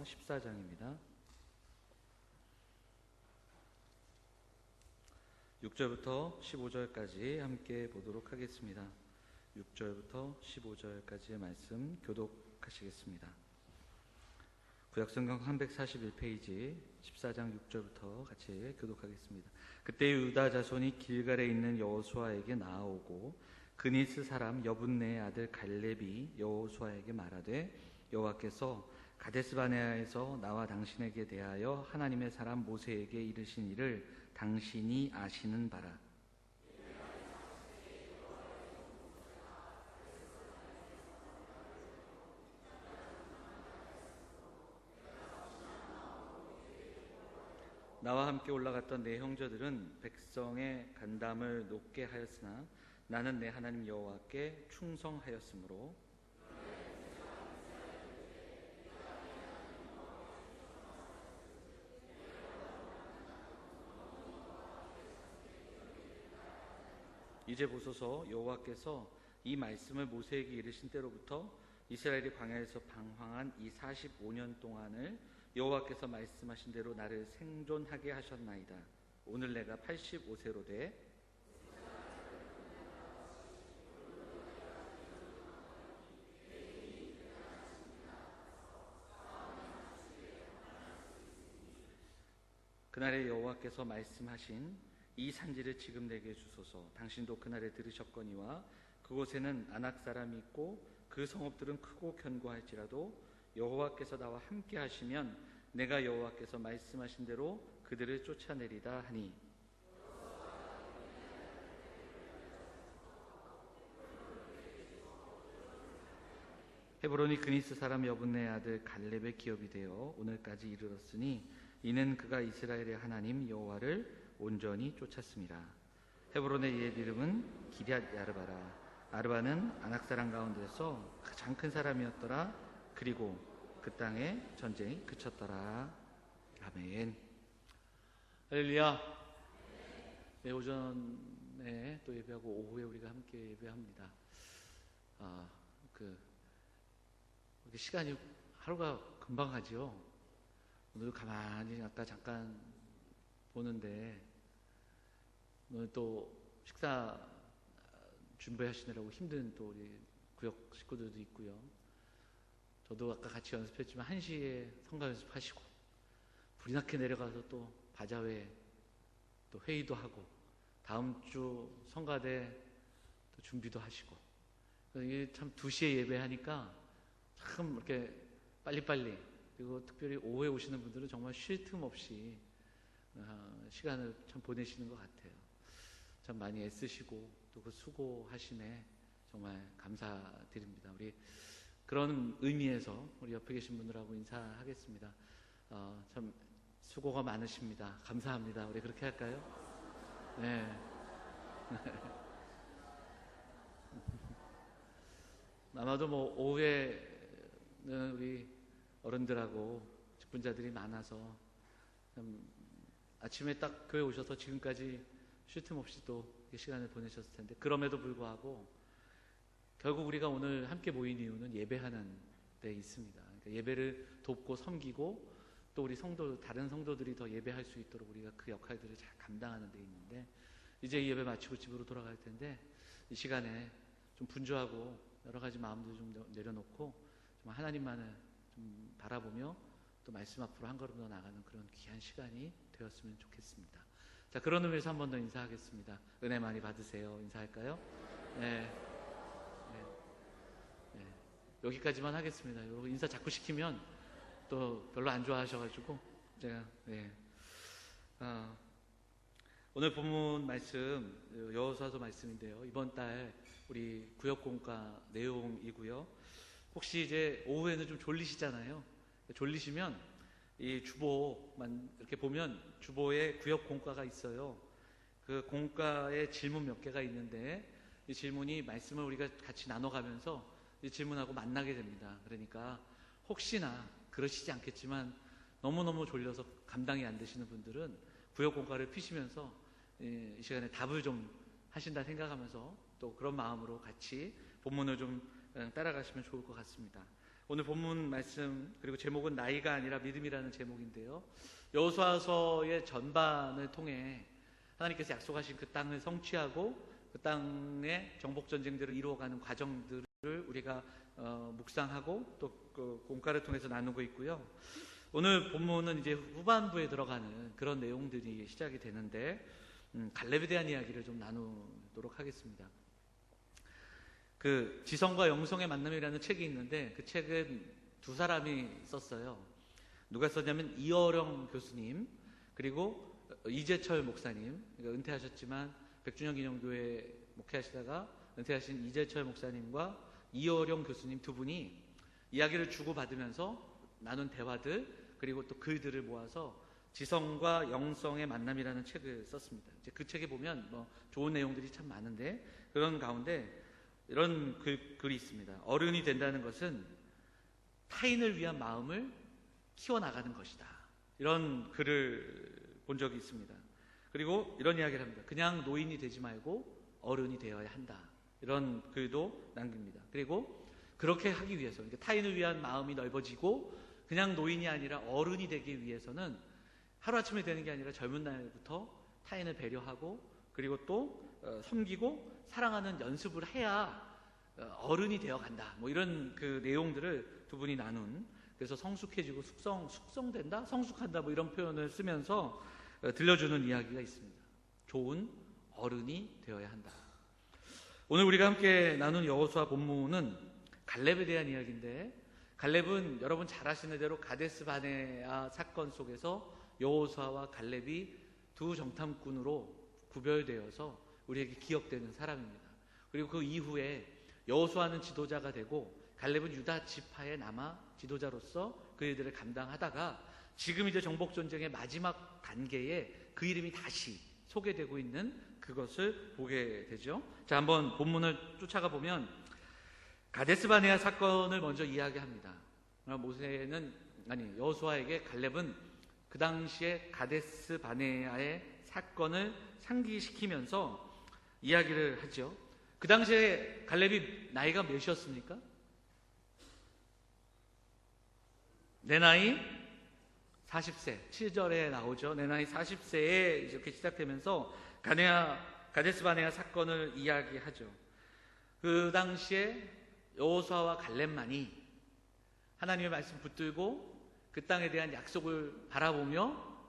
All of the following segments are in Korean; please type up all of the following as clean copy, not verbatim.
14장입니다. 6절부터 15절까지 함께 보도록 하겠습니다. 6절부터 15절까지의 말씀 교독하시겠습니다. 구약성경 341페이지 14장 6절부터 같이 교독하겠습니다. 그때 유다 자손이 길갈에 있는 여호수아에게 나아오고 그니스 사람 여분네의 아들 갈렙이 여호수아에게 말하되 여호와께서 가데스바네아에서 나와 당신에게 대하여 하나님의 사람 모세에게 이르신 일을 당신이 아시는 바라. 나와 함께 올라갔던 내 형제들은 백성의 간담을 높게 하였으나 나는 내 하나님 여호와께 충성하였으므로 이제 보소서, 여호와께서 이 말씀을 모세에게 이르신 때로부터 이스라엘이 광야에서 방황한 이 45년 동안을 여호와께서 말씀하신 대로 나를 생존하게 하셨나이다. 오늘 내가 85세로 돼 그날에 여호와께서 말씀하신 이 산지를 지금 내게 주소서. 당신도 그날에 들으셨거니와 그곳에는 아낙 사람이 있고 그 성읍들은 크고 견고할지라도 여호와께서 나와 함께 하시면 내가 여호와께서 말씀하신 대로 그들을 쫓아내리다 하니 헤브론이 그니스 사람 여분네의 아들 갈렙의 기업이 되어 오늘까지 이르렀으니 이는 그가 이스라엘의 하나님 여호와를 온전히 쫓았습니다. 헤브론의 옛 이름은 기럇 야르바라. 아르바는 아낙 사람 가운데서 가장 큰 사람이었더라. 그리고 그 땅에 전쟁이 그쳤더라. 아멘. 할렐루야. 네, 오전에 또 예배하고 오후에 우리가 함께 예배합니다. 시간이 하루가 금방 가죠. 오늘 가만히 아까 잠깐 보는데 오늘 또 식사 준비하시느라고 힘든 또 우리 구역 식구들도 있고요. 저도 아까 같이 연습했지만 1시에 성가 연습하시고 불이 나게 내려가서 또 바자회 또 회의도 하고 다음 주 성가대 또 준비도 하시고 이게 참 2시에 예배하니까 참 이렇게 빨리빨리 그리고 특별히 오후에 오시는 분들은 정말 쉴 틈 없이 시간을 참 보내시는 것 같아요. 참 많이 애쓰시고 또 그 수고하심에 정말 감사드립니다. 우리 그런 의미에서 우리 옆에 계신 분들하고 인사하겠습니다. 참 수고가 많으십니다. 감사합니다. 우리 그렇게 할까요? 네. 아마도 뭐 오후에는 우리 어른들하고 직분자들이 많아서 아침에 딱 교회 오셔서 지금까지 쉴 틈 없이 또 시간을 보내셨을 텐데 그럼에도 불구하고 결국 우리가 오늘 함께 모인 이유는 예배하는 데 있습니다. 그러니까 예배를 돕고 섬기고 또 우리 다른 성도들이 더 예배할 수 있도록 우리가 그 역할들을 잘 감당하는 데 있는데 이제 이 예배 마치고 집으로 돌아갈 텐데 이 시간에 좀 분주하고 여러 가지 마음들 좀 내려놓고 좀 하나님만을 좀 바라보며 또 말씀 앞으로 한 걸음 더 나가는 그런 귀한 시간이 되었으면 좋겠습니다. 자, 그런 의미에서 한 번 더 인사하겠습니다. 은혜 많이 받으세요. 인사할까요? 네. 여기까지만 하겠습니다. 인사 자꾸 시키면 또 별로 안 좋아하셔가지고 제가 오늘 본문 말씀 여호수아서 말씀인데요. 이번 달 우리 구역공과 내용이고요. 혹시 이제 오후에는 좀 졸리시잖아요. 졸리시면 이 주보만 이렇게 보면 주보에 구역 공과가 있어요. 그 공과에 질문 몇 개가 있는데 이 질문이 말씀을 우리가 같이 나눠가면서 이 질문하고 만나게 됩니다. 그러니까 혹시나 그러시지 않겠지만 너무너무 졸려서 감당이 안 되시는 분들은 구역 공과를 피시면서 이 시간에 답을 좀 하신다 생각하면서 또 그런 마음으로 같이 본문을 좀 따라가시면 좋을 것 같습니다. 오늘 본문 말씀, 그리고 제목은 나이가 아니라 믿음이라는 제목인데요. 여호수아서의 전반을 통해 하나님께서 약속하신 그 땅을 성취하고 그 땅의 정복 전쟁들을 이루어가는 과정들을 우리가 묵상하고 또 그 공과를 통해서 나누고 있고요. 오늘 본문은 이제 후반부에 들어가는 그런 내용들이 시작이 되는데 갈렙에 대한 이야기를 좀 나누도록 하겠습니다. 그 지성과 영성의 만남이라는 책이 있는데 그 책은 두 사람이 썼어요. 누가 썼냐면 이어령 교수님 그리고 이재철 목사님. 그러니까 은퇴하셨지만 백준영기념교회 목회하시다가 은퇴하신 이재철 목사님과 이어령 교수님 두 분이 이야기를 주고받으면서 나눈 대화들 그리고 또 글들을 모아서 지성과 영성의 만남이라는 책을 썼습니다. 이제 그 책에 보면 뭐 좋은 내용들이 참 많은데 그런 가운데 이런 글이 있습니다. 어른이 된다는 것은 타인을 위한 마음을 키워나가는 것이다. 이런 글을 본 적이 있습니다. 그리고 이런 이야기를 합니다. 그냥 노인이 되지 말고 어른이 되어야 한다. 이런 글도 남깁니다. 그리고 그렇게 하기 위해서, 그러니까 타인을 위한 마음이 넓어지고 그냥 노인이 아니라 어른이 되기 위해서는 하루아침에 되는 게 아니라 젊은 날부터 타인을 배려하고 그리고 또 섬기고 사랑하는 연습을 해야 어른이 되어간다. 뭐 이런 그 내용들을 두 분이 나눈, 그래서 성숙해지고 숙성된다, 성숙한다 뭐 이런 표현을 쓰면서 들려주는 이야기가 있습니다. 좋은 어른이 되어야 한다. 오늘 우리가 함께 나눈 여호수아 본문은 갈렙에 대한 이야기인데, 갈렙은 여러분 잘 아시는 대로 가데스 바네아 사건 속에서 여호수아와 갈렙이 두 정탐꾼으로 구별되어서 우리에게 기억되는 사람입니다. 그리고 그 이후에 여호수아는 지도자가 되고 갈렙은 유다 지파에 남아 지도자로서 그 일들을 감당하다가 지금 이제 정복 전쟁의 마지막 단계에 그 이름이 다시 소개되고 있는 그것을 보게 되죠. 자, 한번 본문을 쫓아가 보면 가데스 바네아 사건을 먼저 이야기합니다. 여호수아에게 갈렙은 그 당시에 가데스 바네아의 사건을 상기시키면서 이야기를 하죠. 그 당시에 갈렙이 나이가 몇이었습니까? 내 나이 40세, 7절에 나오죠. 내 나이 40세에 이렇게 시작되면서 가데스 바네아 사건을 이야기하죠. 그 당시에 여호수아와 갈렙만이 하나님의 말씀 붙들고 그 땅에 대한 약속을 바라보며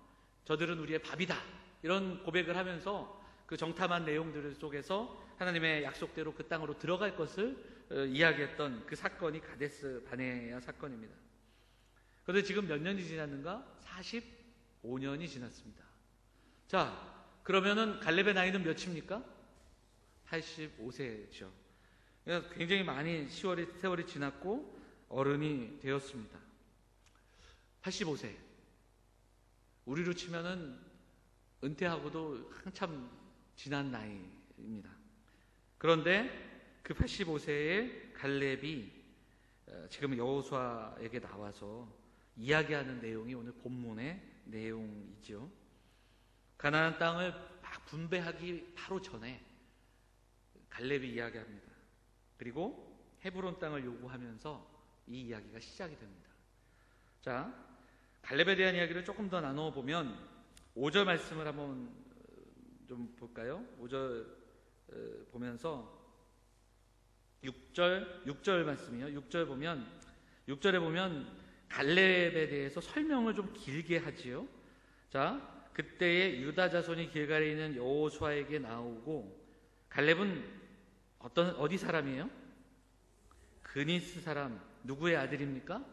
저들은 우리의 밥이다 이런 고백을 하면서 그 정탐한 내용들 속에서 하나님의 약속대로 그 땅으로 들어갈 것을 이야기했던 그 사건이 가데스 바네아 사건입니다. 그런데 지금 몇 년이 지났는가? 45년이 지났습니다. 자, 그러면은 갈렙의 나이는 몇입니까? 85세죠. 굉장히 많이 세월이 지났고 어른이 되었습니다. 85세. 우리로 치면은 은퇴하고도 한참 지난 나이입니다. 그런데 그 85세의 갈렙이 지금 여호수아에게 나와서 이야기하는 내용이 오늘 본문의 내용이죠. 가나안 땅을 막 분배하기 바로 전에 갈렙이 이야기합니다. 그리고 헤브론 땅을 요구하면서 이 이야기가 시작이 됩니다. 자, 갈렙에 대한 이야기를 조금 더 나누어 보면 5절 말씀을 한번 좀 볼까요? 5절 보면서 6절 말씀이요. 6절에 보면 갈렙에 대해서 설명을 좀 길게 하지요. 자, 그때에 유다 자손이 길갈에 있는 여호수아에게 나오고, 갈렙은 어디 사람이에요? 그니스 사람. 누구의 아들입니까?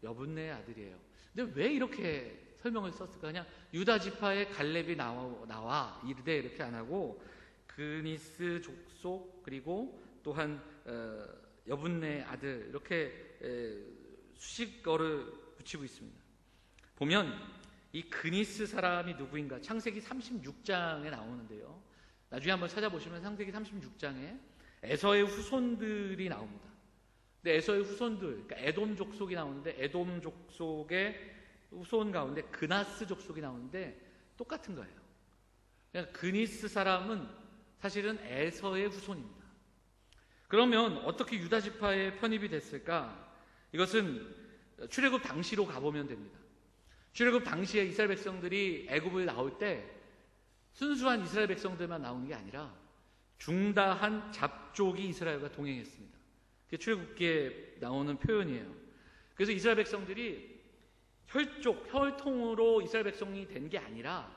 여분네의 아들이에요. 근데 왜 이렇게 설명을 썼을까? 그냥 유다 지파의 갈렙이 나와 이르되 이렇게 안 하고 그니스 족속 그리고 또한 여분네의 아들 이렇게 수식어를 붙이고 있습니다. 보면 이 그니스 사람이 누구인가? 창세기 36장에 나오는데요. 나중에 한번 찾아보시면 창세기 36장에 에서의 후손들이 나옵니다. 근데 에서의 후손들, 그러니까 에돔 족속이 나오는데 에돔 족속의 후손 가운데 그나스 족속이 나오는데 똑같은 거예요. 그러니까 그니스 사람은 사실은 에서의 후손입니다. 그러면 어떻게 유다 지파에 편입이 됐을까? 이것은 출애굽 당시로 가보면 됩니다. 출애굽 당시에 이스라엘 백성들이 애굽을 나올 때 순수한 이스라엘 백성들만 나오는 게 아니라 중다한 잡족이 이스라엘과 동행했습니다. 그게 출애굽기에 나오는 표현이에요. 그래서 이스라엘 백성들이 혈통으로 이스라엘 백성이 된 게 아니라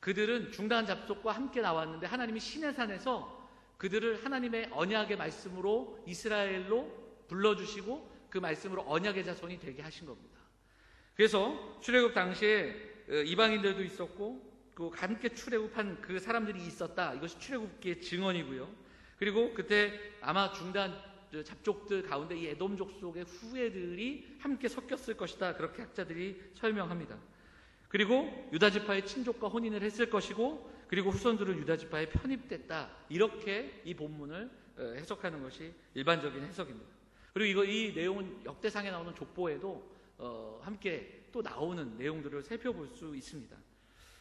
그들은 중다한 잡족과 함께 나왔는데 하나님이 시내산에서 그들을 하나님의 언약의 말씀으로 이스라엘로 불러주시고 그 말씀으로 언약의 자손이 되게 하신 겁니다. 그래서 출애굽 당시에 이방인들도 있었고 그 함께 출애굽한 그 사람들이 있었다. 이것이 출애굽기의 증언이고요. 그리고 그때 아마 중단 잡족들 가운데 이 에돔족 속의 후예들이 함께 섞였을 것이다. 그렇게 학자들이 설명합니다. 그리고 유다지파의 친족과 혼인을 했을 것이고 그리고 후손들은 유다지파에 편입됐다. 이렇게 이 본문을 해석하는 것이 일반적인 해석입니다. 그리고 이 내용은 역대상에 나오는 족보에도 함께 또 나오는 내용들을 살펴볼 수 있습니다.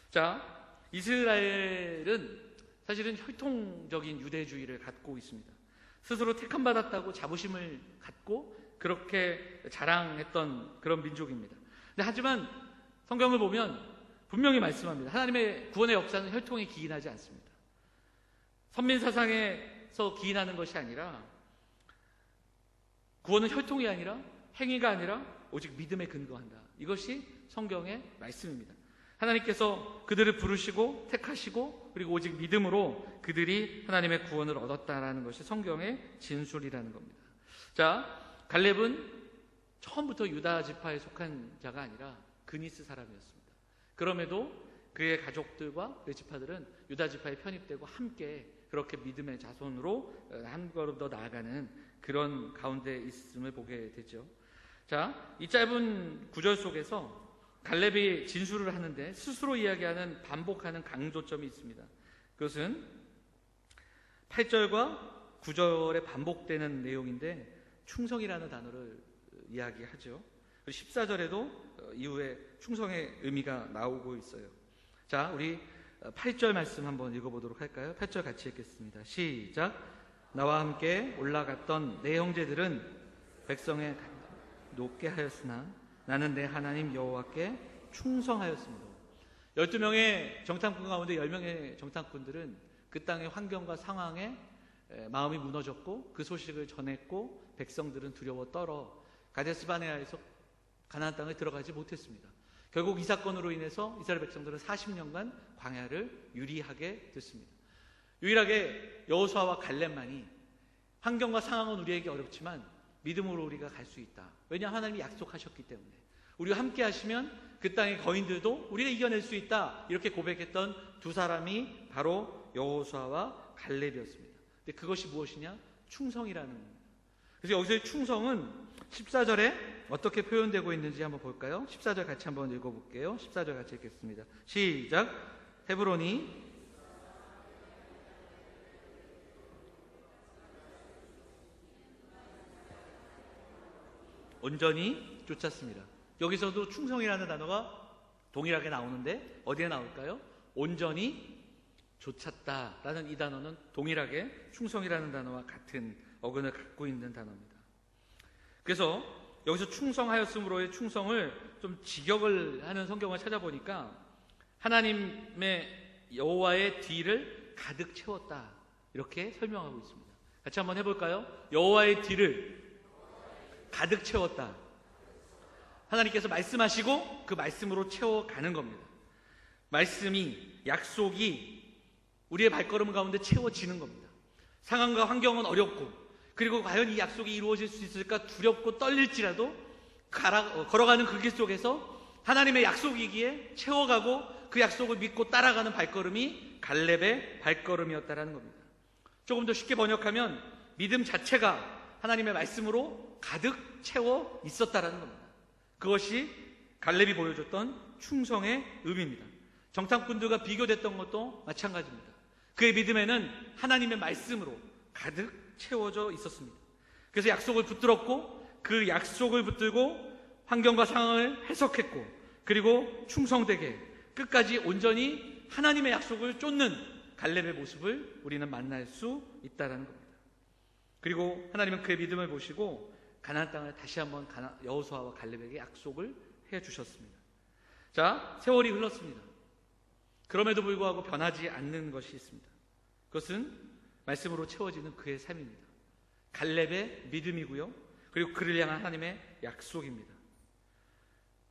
자, 이스라엘은 사실은 혈통적인 유대주의를 갖고 있습니다. 스스로 택함받았다고 자부심을 갖고 그렇게 자랑했던 그런 민족입니다. 하지만 성경을 보면 분명히 말씀합니다. 하나님의 구원의 역사는 혈통에 기인하지 않습니다. 선민사상에서 기인하는 것이 아니라 구원은 혈통이 아니라 행위가 아니라 오직 믿음에 근거한다. 이것이 성경의 말씀입니다. 하나님께서 그들을 부르시고 택하시고 그리고 오직 믿음으로 그들이 하나님의 구원을 얻었다라는 것이 성경의 진술이라는 겁니다. 자, 갈렙은 처음부터 유다 지파에 속한 자가 아니라 그니스 사람이었습니다. 그럼에도 그의 가족들과 그의 지파들은 유다 지파에 편입되고 함께 그렇게 믿음의 자손으로 한 걸음 더 나아가는 그런 가운데 있음을 보게 되죠. 자, 이 짧은 구절 속에서 갈렙이 진술을 하는데 스스로 이야기하는 반복하는 강조점이 있습니다. 그것은 8절과 9절에 반복되는 내용인데 충성이라는 단어를 이야기하죠. 그리고 14절에도 이후에 충성의 의미가 나오고 있어요. 자, 우리 8절 말씀 한번 읽어보도록 할까요? 8절 같이 읽겠습니다. 시작. 나와 함께 올라갔던 내 형제들은 백성의 높게 하였으나 나는 내 하나님 여호와께 충성하였습니다. 12명의 정탐꾼 가운데 10명의 정탐꾼들은 그 땅의 환경과 상황에 마음이 무너졌고 그 소식을 전했고 백성들은 두려워 떨어 가데스바네아에서 가나안 땅에 들어가지 못했습니다. 결국 이 사건으로 인해서 이스라엘 백성들은 40년간 광야를 유리하게 됐습니다. 유일하게 여호수아와 갈렙만이 환경과 상황은 우리에게 어렵지만 믿음으로 우리가 갈 수 있다. 왜냐하면 하나님이 약속하셨기 때문에 우리가 함께 하시면 그 땅의 거인들도 우리가 이겨낼 수 있다. 이렇게 고백했던 두 사람이 바로 여호수아와 갈렙이었습니다. 근데 그것이 무엇이냐? 충성이라는 겁니다. 그래서 여기서의 충성은 14절에 어떻게 표현되고 있는지 한번 볼까요? 14절 같이 한번 읽어볼게요. 14절 같이 읽겠습니다. 시작. 헤브론이 온전히 쫓았습니다. 여기서도 충성이라는 단어가 동일하게 나오는데 어디에 나올까요? 온전히 쫓았다라는 이 단어는 동일하게 충성이라는 단어와 같은 어근을 갖고 있는 단어입니다. 그래서 여기서 충성하였으므로의 충성을 좀 직역을 하는 성경을 찾아보니까 하나님의 여호와의 뒤를 가득 채웠다 이렇게 설명하고 있습니다. 같이 한번 해볼까요? 여호와의 뒤를 가득 채웠다. 하나님께서 말씀하시고 그 말씀으로 채워가는 겁니다. 말씀이, 약속이 우리의 발걸음 가운데 채워지는 겁니다. 상황과 환경은 어렵고 그리고 과연 이 약속이 이루어질 수 있을까 두렵고 떨릴지라도 걸어가는 그 길 속에서 하나님의 약속이기에 채워가고 그 약속을 믿고 따라가는 발걸음이 갈렙의 발걸음이었다는 겁니다. 조금 더 쉽게 번역하면 믿음 자체가 하나님의 말씀으로 가득 채워 있었다라는 겁니다. 그것이 갈렙이 보여줬던 충성의 의미입니다. 정탐꾼들과 비교됐던 것도 마찬가지입니다. 그의 믿음에는 하나님의 말씀으로 가득 채워져 있었습니다. 그래서 약속을 붙들었고 그 약속을 붙들고 환경과 상황을 해석했고 그리고 충성되게 끝까지 온전히 하나님의 약속을 쫓는 갈렙의 모습을 우리는 만날 수 있다는 겁니다. 그리고 하나님은 그의 믿음을 보시고 가나안 땅을 다시 한번 여호수아와 갈렙에게 약속을 해주셨습니다. 자, 세월이 흘렀습니다. 그럼에도 불구하고 변하지 않는 것이 있습니다. 그것은 말씀으로 채워지는 그의 삶입니다. 갈렙의 믿음이고요, 그리고 그를 향한 하나님의 약속입니다.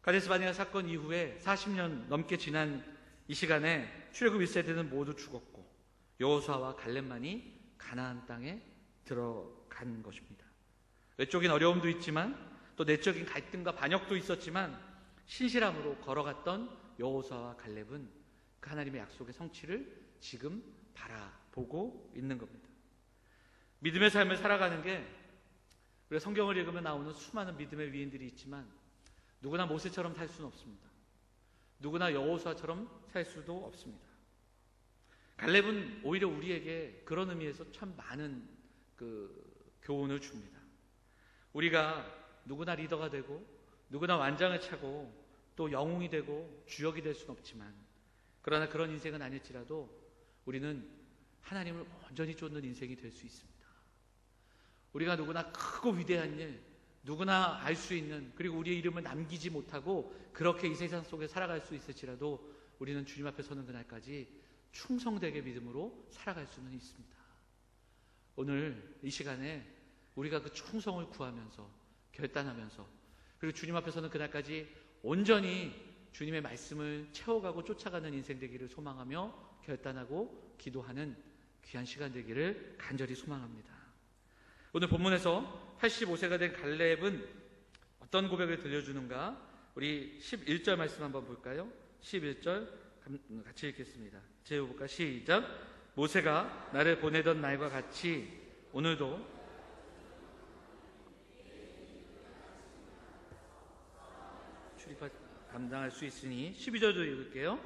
가데스 바네아 사건 이후에 40년 넘게 지난 이 시간에 출애굽 1세대는 모두 죽었고 여호수아와 갈렙만이 가나안 땅에 들어간 것입니다. 외적인 어려움도 있지만 또 내적인 갈등과 반역도 있었지만 신실함으로 걸어갔던 여호수아와 갈렙은 그 하나님의 약속의 성취를 지금 바라보고 있는 겁니다. 믿음의 삶을 살아가는 게, 우리가 성경을 읽으면 나오는 수많은 믿음의 위인들이 있지만 누구나 모세처럼 살 수는 없습니다. 누구나 여호수아처럼 살 수도 없습니다. 갈렙은 오히려 우리에게 그런 의미에서 참 많은 교훈을 줍니다. 우리가 누구나 리더가 되고 누구나 완장을 차고 또 영웅이 되고 주역이 될 수는 없지만, 그러나 그런 인생은 아닐지라도 우리는 하나님을 온전히 쫓는 인생이 될 수 있습니다. 우리가 누구나 크고 위대한 일, 누구나 알 수 있는, 그리고 우리의 이름을 남기지 못하고 그렇게 이 세상 속에 살아갈 수 있을지라도 우리는 주님 앞에 서는 그날까지 충성되게 믿음으로 살아갈 수는 있습니다. 오늘 이 시간에 우리가 그 충성을 구하면서 결단하면서, 그리고 주님 앞에 서는 그날까지 온전히 주님의 말씀을 채워가고 쫓아가는 인생 되기를 소망하며 결단하고 기도하는 귀한 시간 되기를 간절히 소망합니다. 오늘 본문에서 85세가 된 갈렙은 어떤 고백을 들려주는가? 우리 11절 말씀 한번 볼까요? 11절 같이 읽겠습니다. 제호볼까? 시작. 모세가 나를 보내던 날과 같이 오늘도 출입 감당할 수 있으니, 12절도 읽을게요.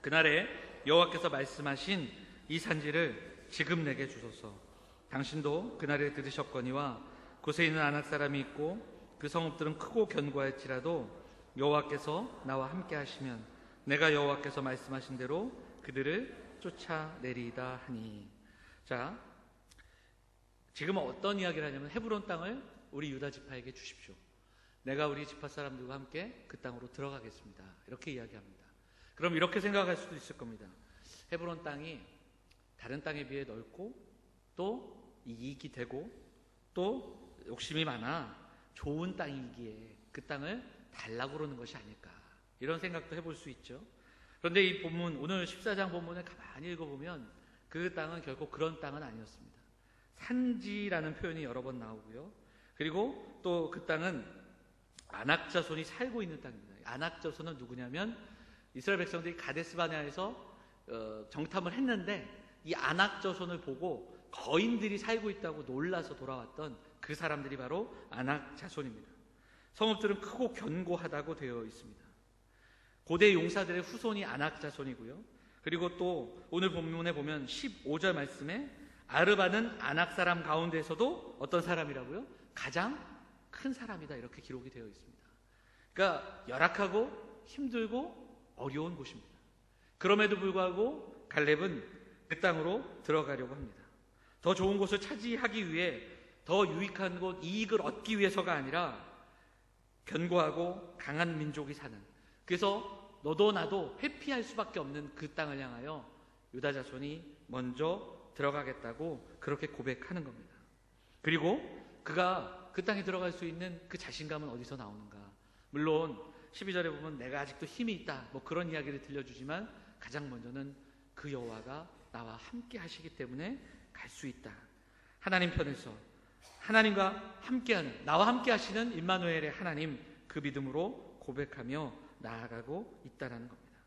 그날에 여호와께서 말씀하신 이 산지를 지금 내게 주소서. 당신도 그날에 들으셨거니와 곳에 있는 아낙 사람이 있고 그 성읍들은 크고 견고할지라도 여호와께서 나와 함께 하시면 내가 여호와께서 말씀하신 대로 그들을 쫓아내리이다 하니. 자, 지금 어떤 이야기를 하냐면 헤브론 땅을 우리 유다 지파에게 주십시오. 내가 우리 지파 사람들과 함께 그 땅으로 들어가겠습니다. 이렇게 이야기합니다. 그럼 이렇게 생각할 수도 있을 겁니다. 헤브론 땅이 다른 땅에 비해 넓고 또 이익이 되고 또 욕심이 많아 좋은 땅이기에 그 땅을 달라고 그러는 것이 아닐까, 이런 생각도 해볼 수 있죠. 그런데 이 본문, 오늘 14장 본문을 가만히 읽어보면 그 땅은 결코 그런 땅은 아니었습니다. 산지라는 표현이 여러 번 나오고요, 그리고 또 그 땅은 아낙 자손이 살고 있는 땅입니다. 아낙 자손은 누구냐면 이스라엘 백성들이 가데스 바네아에서 정탐을 했는데 이 아낙 자손을 보고 거인들이 살고 있다고 놀라서 돌아왔던 그 사람들이 바로 아낙 자손입니다. 성읍들은 크고 견고하다고 되어 있습니다. 고대 용사들의 후손이 아낙 자손이고요, 그리고 또 오늘 본문에 보면 15절 말씀에 아르바는 아낙 사람 가운데서도 어떤 사람이라고요? 가장 큰 사람이다, 이렇게 기록이 되어 있습니다. 그러니까 열악하고 힘들고 어려운 곳입니다. 그럼에도 불구하고 갈렙은 그 땅으로 들어가려고 합니다. 더 좋은 곳을 차지하기 위해, 더 유익한 곳, 이익을 얻기 위해서가 아니라 견고하고 강한 민족이 사는, 그래서 너도 나도 회피할 수밖에 없는 그 땅을 향하여 유다 자손이 먼저 들어가겠다고 그렇게 고백하는 겁니다. 그리고 그가 그 땅에 들어갈 수 있는 그 자신감은 어디서 나오는가? 물론 12절에 보면 내가 아직도 힘이 있다, 뭐 그런 이야기를 들려주지만 가장 먼저는 그 여호와가 나와 함께 하시기 때문에 갈 수 있다. 하나님 편에서 하나님과 함께하는, 나와 함께 하시는 임마누엘의 하나님, 그 믿음으로 고백하며 나아가고 있다는 겁니다.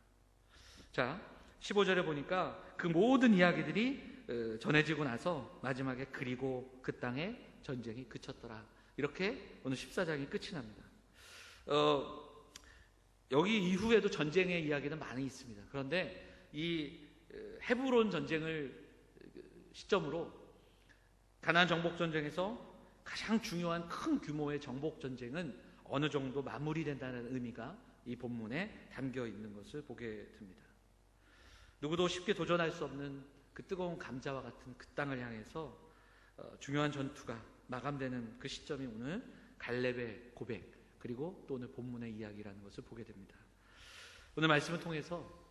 자, 15절에 보니까 그 모든 이야기들이 전해지고 나서 마지막에 그리고 그 땅에 전쟁이 그쳤더라, 이렇게 오늘 14장이 끝이 납니다. 여기 이후에도 전쟁의 이야기는 많이 있습니다. 그런데 이 헤브론 전쟁을 시점으로 가나안 정복 전쟁에서 가장 중요한 큰 규모의 정복 전쟁은 어느 정도 마무리된다는 의미가 이 본문에 담겨 있는 것을 보게 됩니다. 누구도 쉽게 도전할 수 없는 그 뜨거운 감자와 같은 그 땅을 향해서 중요한 전투가 마감되는 그 시점이 오늘 갈렙의 고백, 그리고 또 오늘 본문의 이야기라는 것을 보게 됩니다. 오늘 말씀을 통해서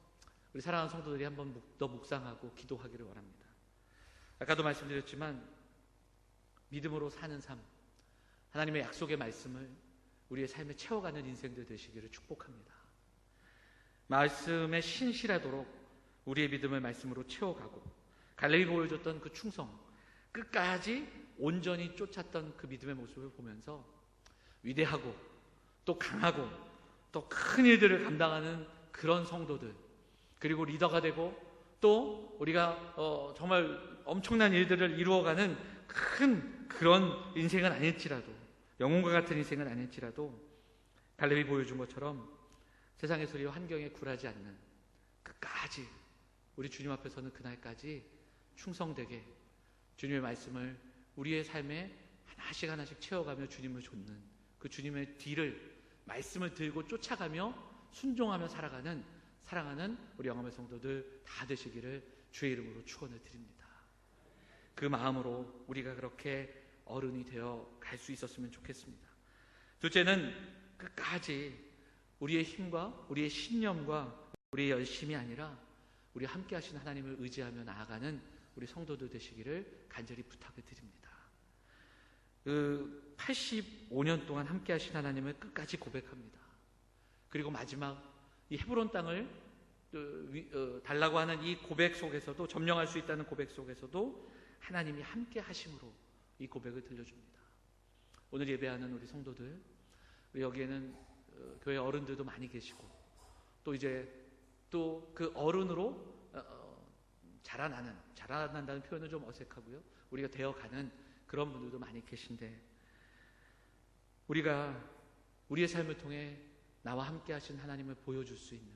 우리 사랑하는 성도들이 한번 더 묵상하고 기도하기를 원합니다. 아까도 말씀드렸지만 믿음으로 사는 삶, 하나님의 약속의 말씀을 우리의 삶에 채워가는 인생들 되시기를 축복합니다. 말씀에 신실하도록 우리의 믿음을 말씀으로 채워가고 갈렙이 보여줬던 그 충성, 끝까지 온전히 쫓았던 그 믿음의 모습을 보면서 위대하고 또 강하고 또 큰 일들을 감당하는 그런 성도들, 그리고 리더가 되고 또 우리가 정말 엄청난 일들을 이루어가는 큰 그런 인생은 아닐지라도, 영웅과 같은 인생은 아닐지라도 갈렙이 보여준 것처럼 세상의 소리와 환경에 굴하지 않는 끝까지 우리 주님 앞에 서는 그날까지 충성되게 주님의 말씀을 우리의 삶에 하나씩 하나씩 채워가며 주님을 좇는 그 주님의 뒤를, 말씀을 들고 쫓아가며 순종하며 살아가는 사랑하는 우리 영암의 성도들 다 되시기를 주의 이름으로 축원을 드립니다. 그 마음으로 우리가 그렇게 어른이 되어 갈 수 있었으면 좋겠습니다. 둘째는 끝까지 우리의 힘과 우리의 신념과 우리의 열심이 아니라 우리 함께 하신 하나님을 의지하며 나아가는 우리 성도들 되시기를 간절히 부탁을 드립니다. 85년 동안 함께 하신 하나님을 끝까지 고백합니다. 그리고 마지막 이 헤브론 땅을 달라고 하는 이 고백 속에서도, 점령할 수 있다는 고백 속에서도 하나님이 함께 하심으로 이 고백을 들려줍니다. 오늘 예배하는 우리 성도들, 우리 여기에는 교회 어른들도 많이 계시고 또 이제 또 그 어른으로 자라난다는 표현은 좀 어색하고요. 우리가 되어가는 그런 분들도 많이 계신데, 우리가 우리의 삶을 통해 나와 함께 하신 하나님을 보여줄 수 있는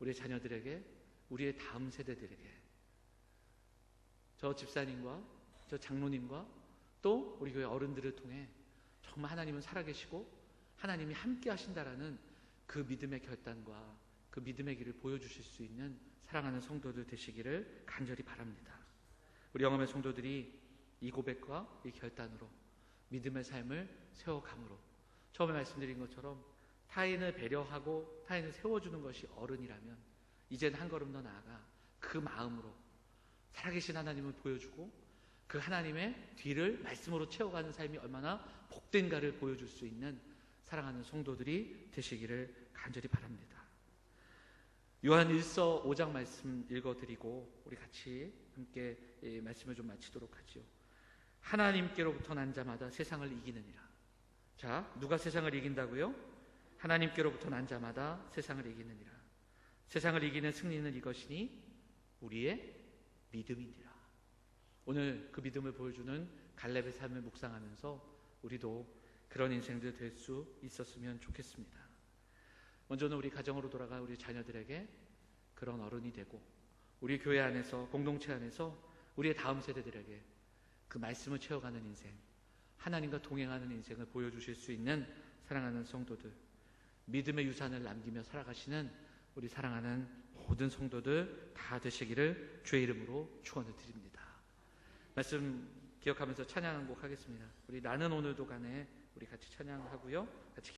우리의 자녀들에게, 우리의 다음 세대들에게, 저 집사님과 저 장로님과 또 우리 교회 어른들을 통해 정말 하나님은 살아계시고 하나님이 함께 하신다라는 그 믿음의 결단과 그 믿음의 길을 보여주실 수 있는 사랑하는 성도들 되시기를 간절히 바랍니다. 우리 영암의 성도들이 이 고백과 이 결단으로 믿음의 삶을 세워감으로, 처음에 말씀드린 것처럼 타인을 배려하고 타인을 세워주는 것이 어른이라면 이제는 한 걸음 더 나아가 그 마음으로 살아계신 하나님을 보여주고 그 하나님의 뒤를 말씀으로 채워가는 삶이 얼마나 복된가를 보여줄 수 있는 사랑하는 성도들이 되시기를 간절히 바랍니다. 요한 1서 5장 말씀 읽어드리고 우리 같이 함께 말씀을 좀 마치도록 하죠. 하나님께로부터 난 자마다 세상을 이기느니라. 자, 누가 세상을 이긴다고요? 하나님께로부터 난 자마다 세상을 이기느니라. 세상을 이기는 승리는 이것이니 우리의 믿음이니라. 오늘 그 믿음을 보여주는 갈렙의 삶을 묵상하면서 우리도 그런 인생들 될 수 있었으면 좋겠습니다. 먼저는 우리 가정으로 돌아가 우리 자녀들에게 그런 어른이 되고, 우리 교회 안에서, 공동체 안에서 우리의 다음 세대들에게 그 말씀을 채워가는 인생, 하나님과 동행하는 인생을 보여주실 수 있는 사랑하는 성도들, 믿음의 유산을 남기며 살아가시는 우리 사랑하는 모든 성도들 다 되시기를 주의 이름으로 축원을 드립니다. 말씀 기억하면서 찬양 한 곡 하겠습니다. 우리 나는 오늘도 가네 우리 같이 찬양하고요. 같이